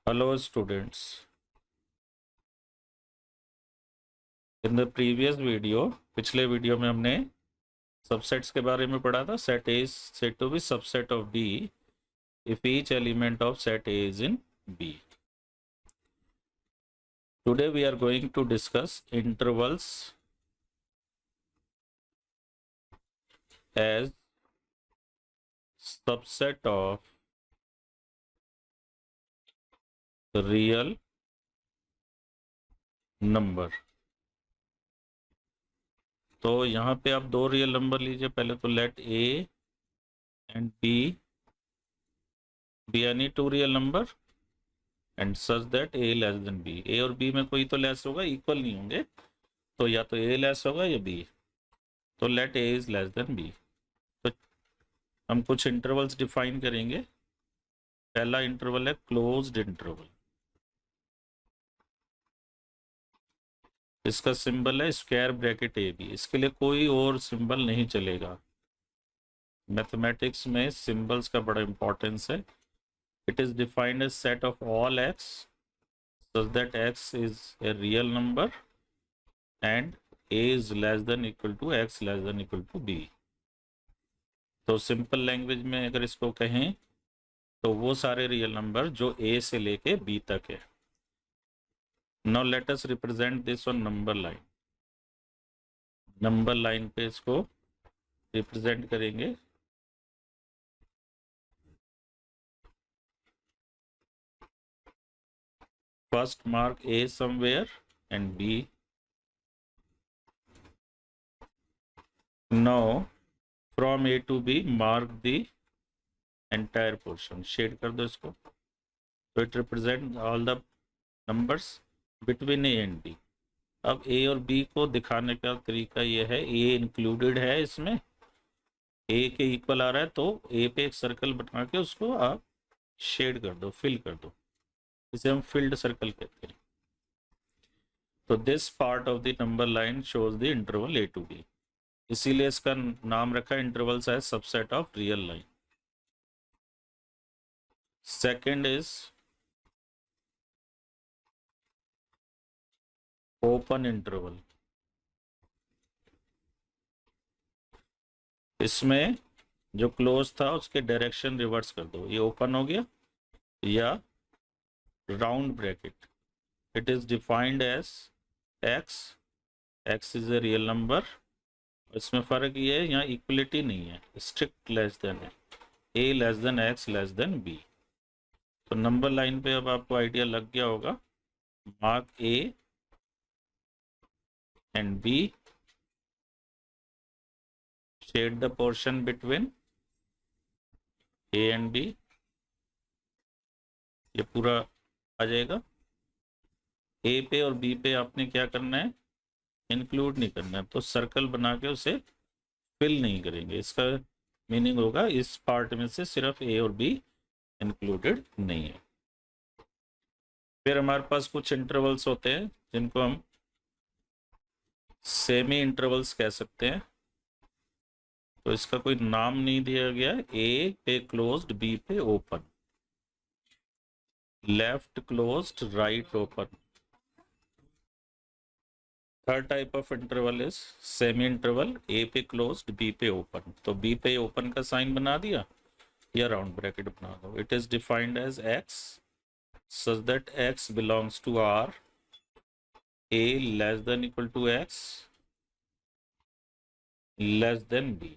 Hello students. In the previous video, पिछले video में हमने सबसेट्स के बारे में पढ़ा था. Set A is said to be subset of B if each element of set A is in B. Today we are going to discuss intervals as subset of real number. तो यहाँ पे आप दो रियल नंबर लीजिए. पहले तो let A and B be any two real number and such that A less than B. A और B में कोई तो लेस होगा, इक्वल नहीं होंगे, तो या तो A लेस होगा या B. तो let A is less than B. तो हम कुछ इंटरवल्स डिफाइन करेंगे. पहला इंटरवल है क्लोज्ड इंटरवल. इसका सिंबल है स्क्वायर ब्रैकेट ए बी. इसके लिए कोई और सिंबल नहीं चलेगा. मैथमेटिक्स में सिंबल्स का बड़ा इंपॉर्टेंस है. It is defined as set of all x such that x is a real number and a is less than equal to x less than equal to b. तो simple language में अगर इसको कहें तो वो सारे real number जो ए से लेके बी तक है. Now let us represent this on number line. Number line पे इसको रिप्रेजेंट करेंगे. First mark A somewhere and B. Now from A to B mark the entire portion. Shade कर दो इसको. So it represents all the numbers between a and b. अब a और B को दिखाने का तरीका ये है, ए इंक्लूडेड है इसमें, ए के इक्वल आ रहा है, तो ए पे एक सर्कल बना के उसको आप शेड कर दो, फिल कर दो. इसे हम फिल्ड सर्कल कहते हैं. तो this part of the number line shows the interval a to b. इसीलिए इसका नाम रखा है intervals as subset of real line. Second is open interval. इसमें जो क्लोज था उसके डायरेक्शन रिवर्स कर दो. ये ओपन हो गया या round bracket. It is defined as x. X is a real number. इसमें फर्क ये है, यहाँ इक्वलिटी नहीं है, स्ट्रिक्ट लेस देन है. A less than X less than B. तो नंबर लाइन पे अब आपको आइडिया लग गया होगा. Mark A and B, shade the portion between A and B. ये पूरा आ जाएगा. A पे और B पे आपने क्या करना है, इंक्लूड नहीं करना है, तो सर्कल बना के उसे फिल नहीं करेंगे. इसका मीनिंग होगा इस पार्ट में से सिर्फ A और B इंक्लूडेड नहीं है. फिर हमारे पास कुछ इंटरवल्स होते हैं जिनको हम सेमी इंटरवल्स कह सकते हैं. तो इसका कोई नाम नहीं दिया गया. ए पे क्लोज्ड, बी पे open, left closed, right open. Third type of interval is semi interval. A पे क्लोज्ड, बी पे ओपन. तो बी पे ओपन का साइन बना दिया या राउंड ब्रैकेट बना दो. It is defined as X such that X belongs to R. A less than equal to X less than B.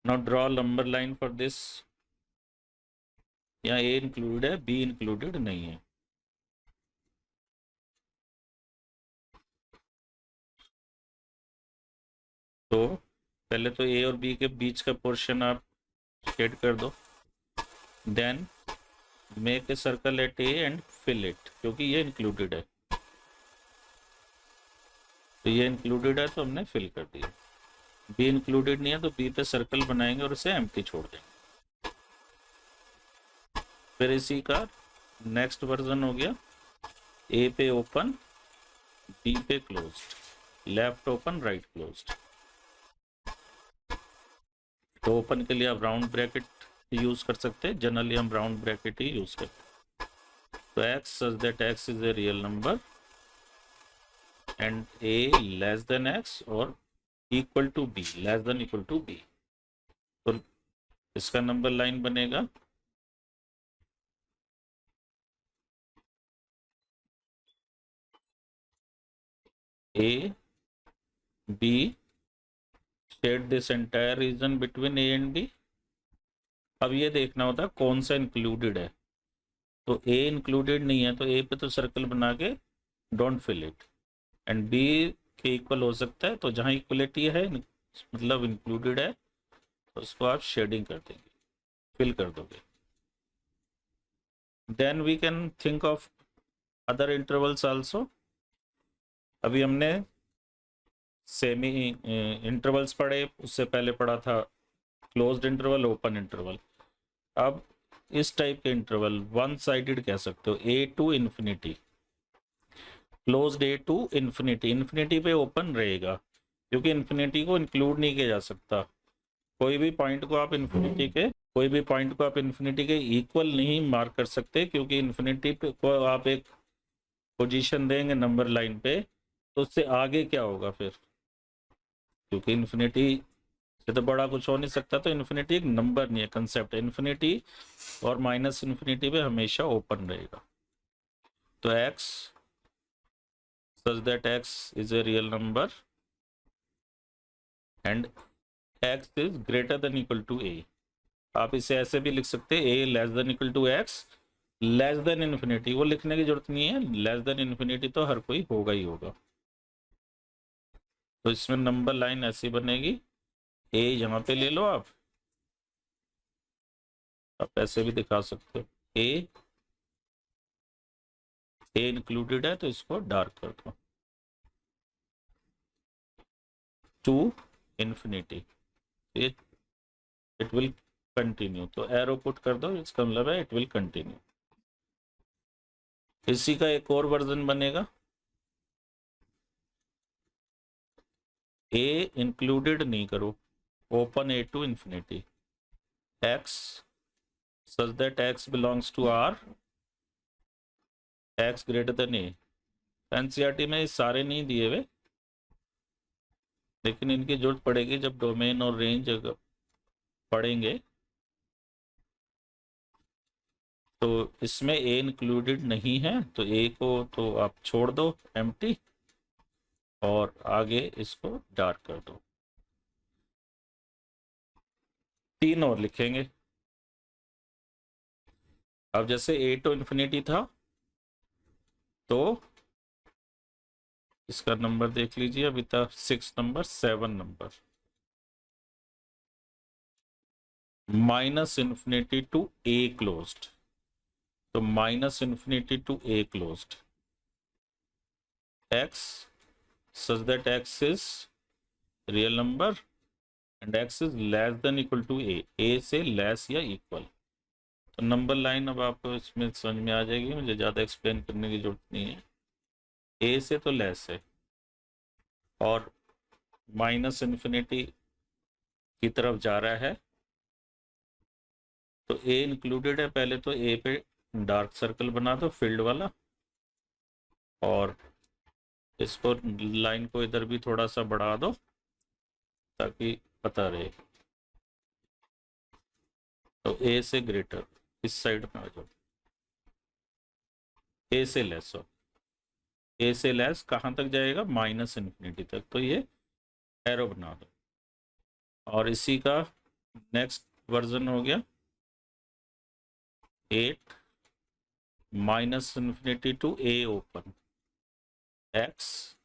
Now draw number line for this. यहाँ A included है, B included नहीं है. तो पहले तो A और B के बीच का पोर्शन आप शेड कर दो. Then make a circle at a and fill it, क्योंकि ये इंक्लूडेड है. तो ये इंक्लूडेड है तो हमने फिल कर दिया. बी इंक्लूडेड नहीं है तो बी पे सर्कल बनाएंगे और इसे एम्प्टी छोड़ देंगे. फिर इसी का नेक्स्ट वर्जन हो गया. ए पे ओपन, बी पे closed, left open, right closed. तो ओपन के लिए आप राउंड ब्रैकेट यूज कर सकते हैं, जनरली हम राउंड ब्रैकेट ही यूज करते हैं। तो x such that x is a real number and a less than x और equal to b, less than equal to b, तो इसका नंबर लाइन बनेगा a b shade this entire region between a and b। अब ये देखना होता है कौन सा इंक्लूडेड है, तो a इंक्लूडेड नहीं है तो a पे तो सर्कल बना के don't fill it, and b के इक्वल हो सकता है, तो जहाँ इक्वलिटी है मतलब इंक्लूडेड है तो उसको आप शेडिंग कर देंगे, फिल कर दोगे। Then we can think of other intervals also. अभी हमने सेमी इंटरवल्स पढ़े, उससे पहले पढ़ा था क्लोज्ड इंटरवल, ओपन इंटरवल। अब इस टाइप के इंटरवल वन साइडेड कह सकते हो, A to infinity, closed A to infinity, infinity पे ओपन रहेगा क्योंकि इन्फिनिटी को इंक्लूड नहीं किया जा सकता। कोई भी पॉइंट को आप इन्फिनिटी के इक्वल नहीं मार्क कर सकते, क्योंकि इन्फिनिटी पे को आप एक पोजीशन देंगे नंबर लाइन पे तो उससे आगे क्या होगा फिर, क्योंकि इन्फिनिटी से तो बड़ा कुछ हो नहीं सकता, तो इन्फिनिटी एक नंबर नहीं है, कंसेप्ट है। इन्फिनिटी और माइनस इन्फिनिटी पे हमेशा ओपन रहेगा। तो x such that x is a real number and x is greater than equal to a। आप इसे ऐसे भी लिख सकते हैं a less than equal to x less than infinity, वो लिखने की जरूरत नहीं है, लेस देन इन्फिनिटी तो हर कोई होगा ही होगा। तो इसमें नंबर लाइन ऐसी बनेगी, a यहाँ पे ले लो आप ऐसे भी दिखा सकते हो, a इंक्लूडेड है तो इसको डार्क कर दो, टू इन्फिनिटी, ये इट विल कंटिन्यू, तो एरो पुट कर दो, इसका मतलब है इट विल कंटिन्यू। इसी का एक और वर्जन बनेगा, ए इंक्लूडेड नहीं करो, open a to infinity, x such that x belongs to R, x greater than a। NCERT में सारे नहीं दिए हुए, लेकिन इनकी जरूरत पड़ेगी जब डोमेन और रेंज पढ़ेंगे। तो इसमें a इंक्लूडेड नहीं है तो a को तो आप छोड़ दो एम्प्टी और आगे इसको डार्क कर दो। तीन और लिखेंगे। अब जैसे a टू इन्फिनिटी था तो इसका नंबर देख लीजिए, अभी तक 6 number 7 number, minus infinity to a closed, तो minus infinity to a closed, x such that x is real number and x is less than equal to a से less या इक्वल। तो नंबर लाइन अब आपको इसमें समझ में आ जाएगी, मुझे ज़्यादा एक्सप्लेन करने की जरूरत नहीं है। a से तो लेस है और माइनस इन्फिनिटी की तरफ जा रहा है, तो a इंक्लूडेड है, पहले तो a पे डार्क सर्कल बना दो फील्ड वाला और इसको लाइन को इधर भी थोड़ा सा बढ़ा दो ताकि पता रहे। तो a से ग्रेटर इस साइड में आ जाओ, a से लेस हो, a से लेस कहाँ तक जाएगा, माइनस इन्फिनिटी तक, तो ये एरो बना दो। और इसी का नेक्स्ट वर्जन हो गया 8 minus infinity to a open, x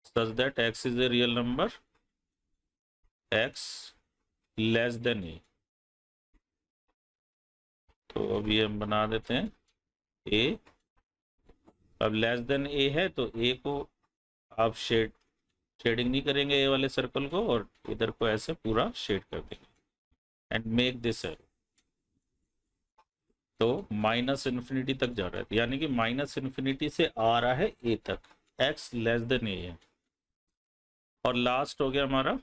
such that x is a real number, x less than a। तो अभी हम बना देते हैं a, अब लेस देन a है तो a को आप शेडिंग नहीं करेंगे a वाले सर्कल को और इधर को ऐसे पूरा शेड कर देंगे एंड मेक दिस एरो। तो माइनस इन्फिनिटी तक जा रहा है, यानी कि माइनस इन्फिनिटी से आ रहा है a तक, x लेस देन a है। और लास्ट हो गया हमारा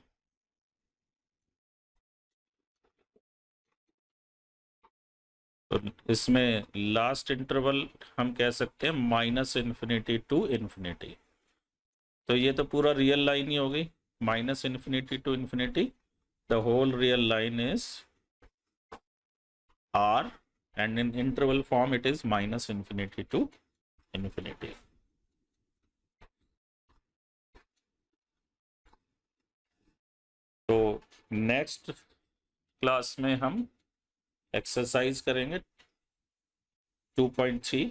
तो इसमें लास्ट इंटरवल हम कह सकते हैं -∞ टू इन्फिनिटी। तो ये तो पूरा रियल लाइन ही हो गई, -∞ to infinity, the whole real line is r, and in interval form it is -∞ to infinity. तो नेक्स्ट क्लास में हम एक्सरसाइज करेंगे 2.3